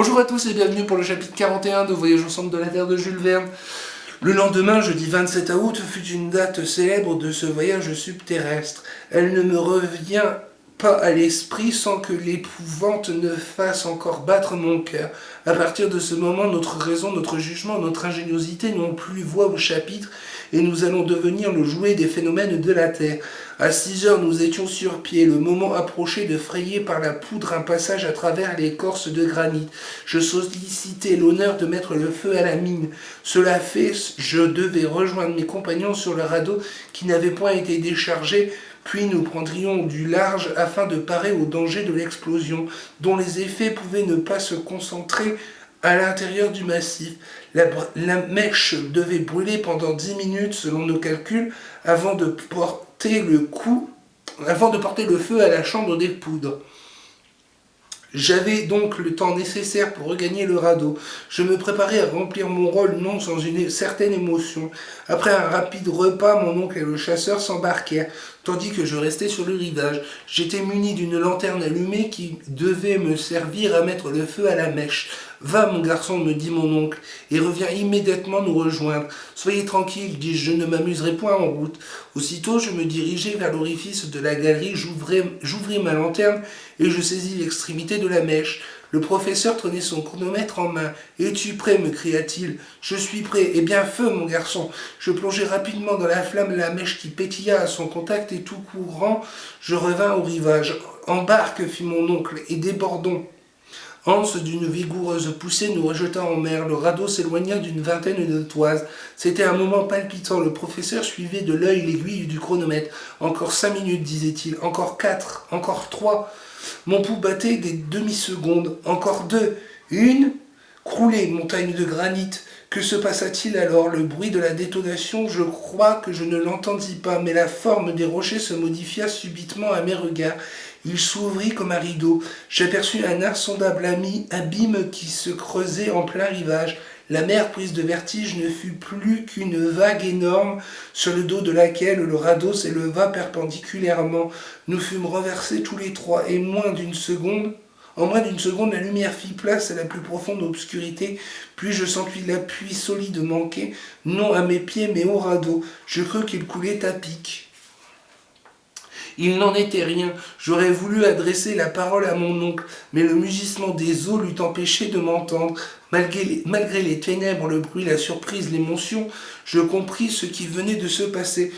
Bonjour à tous et bienvenue pour le chapitre 41 de Voyage au centre de la Terre de Jules Verne. Le lendemain, jeudi 27 août, fut une date célèbre de ce voyage subterrestre. Elle ne me revient pas à l'esprit sans que l'épouvante ne fasse encore battre mon cœur. À partir de ce moment, notre raison, notre jugement, notre ingéniosité n'ont plus voix au chapitre et nous allons devenir le jouet des phénomènes de la Terre. À 6 heures, nous étions sur pied. Le moment approchait de frayer par la poudre un passage à travers l'écorce de granit. Je sollicitais l'honneur de mettre le feu à la mine. Cela fait, je devais rejoindre mes compagnons sur le radeau qui n'avait point été déchargé, puis nous prendrions du large afin de parer au danger de l'explosion, dont les effets pouvaient ne pas se concentrer à l'intérieur du massif. La mèche devait brûler pendant 10 minutes selon nos calculs avant de porter le feu à la chambre des poudres. J'avais donc le temps nécessaire pour regagner le radeau. Je me préparais à remplir mon rôle non sans une certaine émotion. Après un rapide repas, mon oncle et le chasseur s'embarquèrent, tandis que je restais sur le rivage. J'étais muni d'une lanterne allumée qui devait me servir à mettre le feu à la mèche. « Va, mon garçon, me dit mon oncle, et reviens immédiatement nous rejoindre. Soyez tranquille, dis-je, je ne m'amuserai point en route. » Aussitôt, je me dirigeai vers l'orifice de la galerie, j'ouvris ma lanterne et je saisis l'extrémité de la mèche. Le professeur tenait son chronomètre en main. « Es-tu prêt » me cria-t-il. « Je suis prêt. Eh bien, feu, mon garçon !» Je plongeai rapidement dans la flamme la mèche qui pétilla à son contact et tout courant, je revins au rivage. « Embarque » fit mon oncle, « et débordons !» Hans, d'une vigoureuse poussée, nous rejeta en mer. Le radeau s'éloigna d'une vingtaine de toises. C'était un moment palpitant. Le professeur suivait de l'œil l'aiguille du chronomètre. « Encore 5 minutes, disait-il. Encore 4, encore 3. » Mon pouls battait des demi-secondes. Encore 2. 1. Croulée, montagne de granit. Que se passa-t-il alors? Le bruit de la détonation, je crois que je ne l'entendis pas, mais la forme des rochers se modifia subitement à mes regards. Il s'ouvrit comme un rideau. J'aperçus un insondable abîme qui se creusait en plein rivage. La mer, prise de vertige, ne fut plus qu'une vague énorme sur le dos de laquelle le radeau s'éleva perpendiculairement. Nous fûmes renversés tous les trois, et en moins d'une seconde, la lumière fit place à la plus profonde obscurité, puis je sentis l'appui solide manquer, non à mes pieds mais au radeau. Je crus qu'il coulait à pic. Il n'en était rien. J'aurais voulu adresser la parole à mon oncle, mais le mugissement des eaux l'eût empêché de m'entendre. Malgré les ténèbres, le bruit, la surprise, l'émotion, je compris ce qui venait de se passer.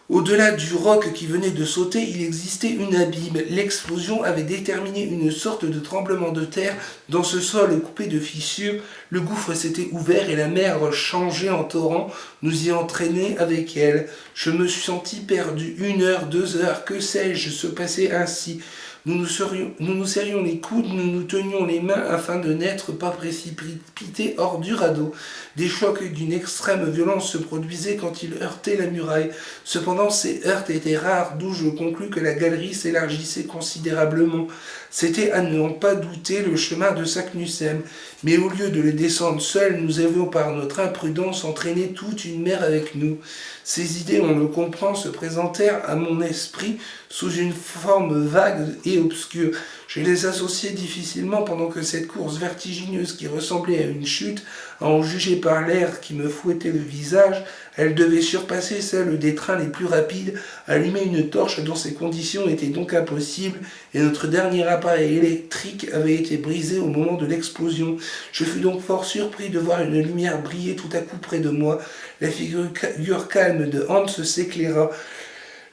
Au-delà du roc qui venait de sauter, il existait une abîme. L'explosion avait déterminé une sorte de tremblement de terre dans ce sol coupé de fissures. Le gouffre s'était ouvert et la mer, changée en torrent, nous y entraînait avec elle. Je me suis senti perdu. 1 heure, 2 heures, que sais-je, se passait ainsi. Nous nous serrions les coudes, nous nous tenions les mains afin de n'être pas précipités hors du radeau. Des chocs d'une extrême violence se produisaient quand ils heurtaient la muraille. Cependant, ces heurts étaient rares, d'où je conclus que la galerie s'élargissait considérablement. C'était, à n'en pas douter, le chemin de Saknussemm. Mais au lieu de le descendre seul, nous avions par notre imprudence entraîné toute une mer avec nous. Ces idées, on le comprend, se présentèrent à mon esprit sous une forme vague et obscure. Je les associais difficilement pendant que cette course vertigineuse qui ressemblait à une chute, à en juger par l'air qui me fouettait le visage, elle devait surpasser celle des trains les plus rapides. Allumer une torche dans ces conditions était donc impossible, et notre dernier appareil électrique avait été brisé au moment de l'explosion. Je fus donc fort surpris de voir une lumière briller tout à coup près de moi. La figure calme de Hans s'éclaira.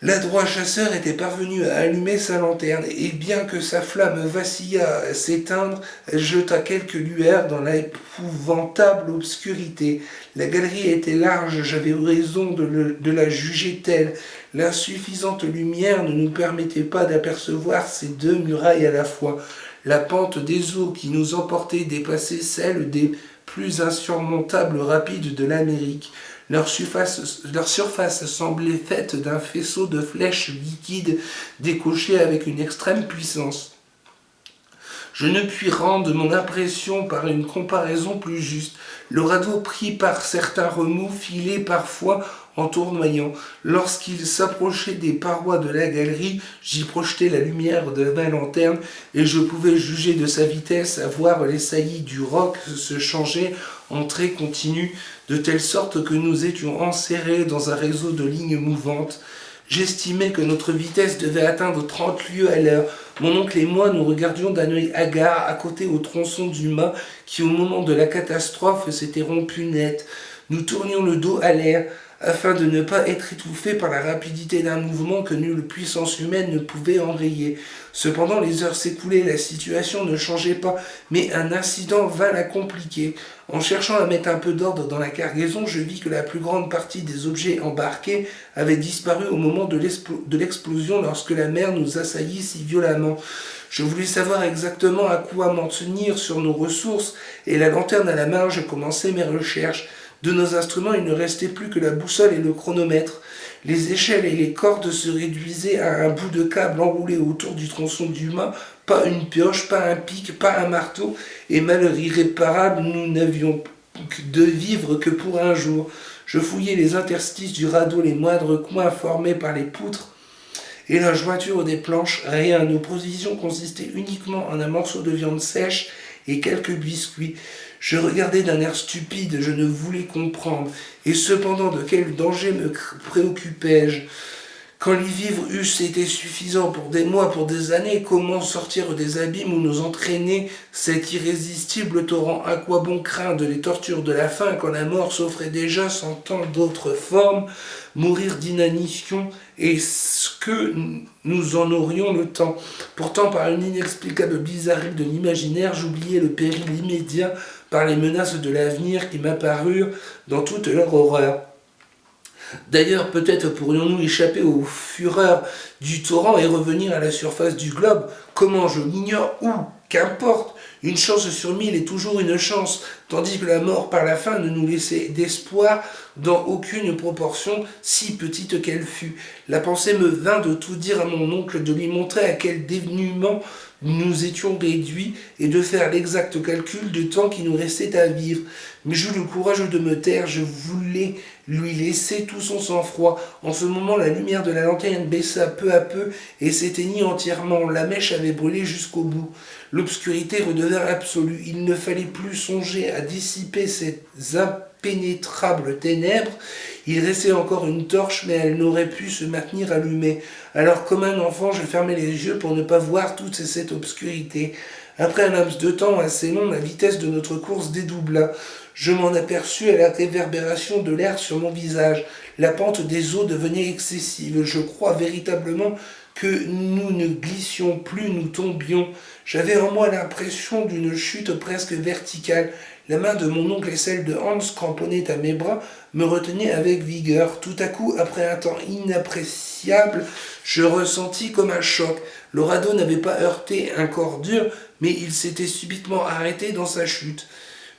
L'adroit chasseur était parvenu à allumer sa lanterne, et bien que sa flamme vacillât à s'éteindre, elle jeta quelques lueurs dans l'épouvantable obscurité. La galerie était large, j'avais eu raison de la juger telle. L'insuffisante lumière ne nous permettait pas d'apercevoir ces 2 murailles à la fois. La pente des eaux qui nous emportait dépassait celle des plus insurmontables rapides de l'Amérique. Leur surface semblait faite d'un faisceau de flèches liquides décochées avec une extrême puissance. Je ne puis rendre mon impression par une comparaison plus juste. Le radeau, pris par certains remous, filait parfois en tournoyant. Lorsqu'il s'approchait des parois de la galerie, j'y projetais la lumière de ma lanterne et je pouvais juger de sa vitesse, à voir les saillies du roc se changer en traits continus, de telle sorte que nous étions enserrés dans un réseau de lignes mouvantes. J'estimais que notre vitesse devait atteindre 30 lieues à l'heure. Mon oncle et moi nous regardions d'un œil hagard à côté au tronçon du mât qui au moment de la catastrophe s'était rompu net. Nous tournions le dos à l'air afin de ne pas être étouffés par la rapidité d'un mouvement que nulle puissance humaine ne pouvait enrayer. Cependant, les heures s'écoulaient, la situation ne changeait pas, mais un incident vint la compliquer. En cherchant à mettre un peu d'ordre dans la cargaison, je vis que la plus grande partie des objets embarqués avait disparu au moment de l'explosion lorsque la mer nous assaillit si violemment. Je voulais savoir exactement à quoi m'en tenir sur nos ressources, et la lanterne à la main, je commençais mes recherches. De nos instruments, il ne restait plus que la boussole et le chronomètre. Les échelles et les cordes se réduisaient à un bout de câble enroulé autour du tronçon du mât, pas une pioche, pas un pic, pas un marteau, et malheur irréparable, nous n'avions de vivre que pour un jour. Je fouillais les interstices du radeau, les moindres coins formés par les poutres, et la jointure des planches, rien. Nos provisions consistaient uniquement en un morceau de viande sèche et quelques biscuits. Je regardais d'un air stupide, je ne voulais comprendre. Et cependant, de quel danger me préoccupais-je? Quand les vivres eussent été suffisants pour des mois, pour des années, comment sortir des abîmes où nous entraînait cet irrésistible torrent? À quoi bon craindre les tortures de la faim quand la mort s'offrait déjà sans tant d'autres formes? Mourir d'inanition, est-ce que nous en aurions le temps? Pourtant, par une inexplicable bizarrerie de l'imaginaire, j'oubliais le péril immédiat par les menaces de l'avenir qui m'apparurent dans toute leur horreur. D'ailleurs, peut-être pourrions-nous échapper aux fureurs du torrent et revenir à la surface du globe. Comment, je l'ignore, où, qu'importe. Une chance sur 1000 est toujours une chance, tandis que la mort par la faim ne nous laissait d'espoir dans aucune proportion, si petite qu'elle fût. La pensée me vint de tout dire à mon oncle, de lui montrer à quel dénuement nous étions réduits et de faire l'exact calcul du temps qui nous restait à vivre. Mais j'eus le courage de me taire, je voulais lui laisser tout son sang-froid. En ce moment, la lumière de la lanterne baissa peu à peu et s'éteignit entièrement. La mèche avait brûlé jusqu'au bout. L'obscurité redevint absolue. Il ne fallait plus songer à dissiper ces impénétrables ténèbres. Il restait encore une torche, mais elle n'aurait pu se maintenir allumée. Alors, comme un enfant, je fermai les yeux pour ne pas voir toute cette obscurité. Après un laps de temps assez long, la vitesse de notre course dédoubla. Je m'en aperçus à la réverbération de l'air sur mon visage. La pente des eaux devenait excessive. Je crois véritablement que nous ne glissions plus, nous tombions. J'avais en moi l'impression d'une chute presque verticale. La main de mon oncle et celle de Hans, cramponnées à mes bras, me retenaient avec vigueur. Tout à coup, après un temps inappréciable, je ressentis comme un choc. Le radeau n'avait pas heurté un corps dur, mais il s'était subitement arrêté dans sa chute.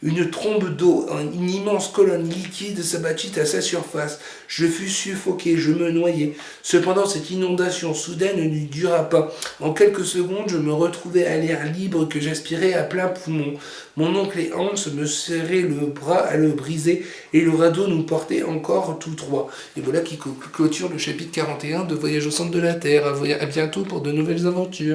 Une trombe d'eau, une immense colonne liquide s'abattit à sa surface. Je fus suffoqué, je me noyai. Cependant, cette inondation soudaine ne dura pas. En quelques secondes, je me retrouvai à l'air libre que j'aspirais à plein poumon. Mon oncle et Hans me serraient le bras à le briser et le radeau nous portait encore tous trois. Et voilà qui clôture le chapitre 41 de Voyage au centre de la Terre. À bientôt pour de nouvelles aventures.